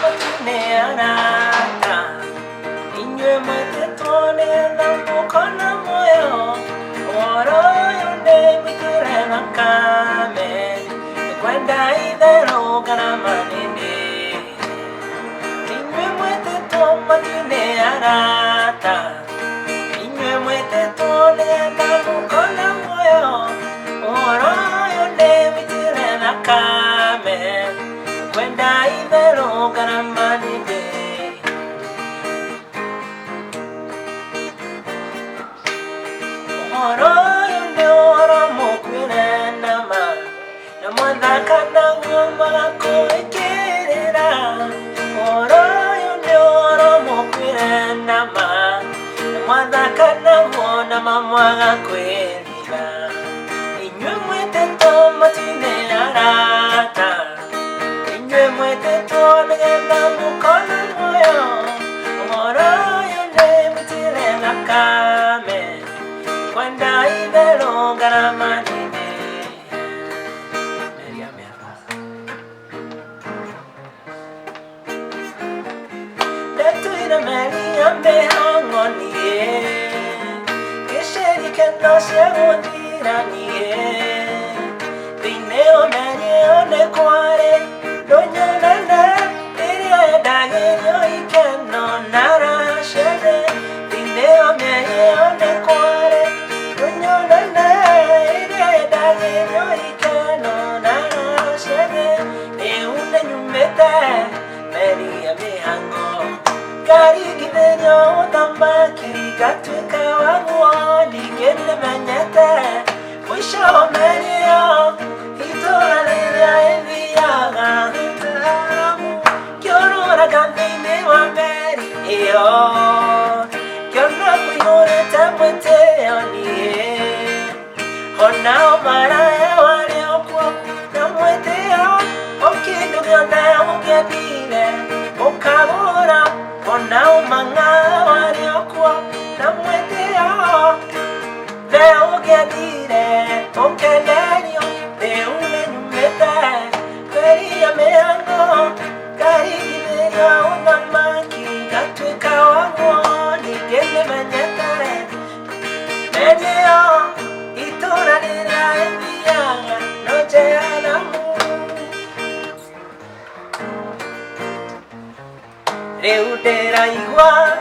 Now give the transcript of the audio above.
matinearata inywe mwetitone namukona moyo oro yonde mitire makame kwenda idhero kana manene inywe mwetito matinearata inywe mwetitone namukona moyo oro yonde mitire makame kwenda idhero kana manene oro yonde oro mokwire nama namwanda kana ngoma koekerera oro yonde oro mokwire nama namwanda kana ngona mamwaga kwerira inywe mwete tomatine arata inywe mwete tonegenda mukona moyo oro yonde mitire nakame kwenda idhero kana manene Letuina meri ambe hangonie Kesheri kendo sewodiranie Dineo meri one kware Donyo nana Iria dagenyo ikeno nara shede Dineo meri one kware Donyo nana Iria dagenyo ikeno nara shede Neune nyumete Meri ambe hango Kari gidenyo tambaki gatuka wangwani genne manyete Mwisho menyo Hitora lilia enviaga Hitamu Kiorora gandine wa meri Iyo Kiorora kuyore temwete onie Hona omara ewari okwo Namwete o Okidu gyone ugendine Okabura Ona umanga wari okwo namweteo Veo gedire okelenyo Veune nyumete Veria meango Kari gidenyo unamaki Gatuika wango Nigene menyete Menyo Itura nira enviaga Noche anamu Reudera igua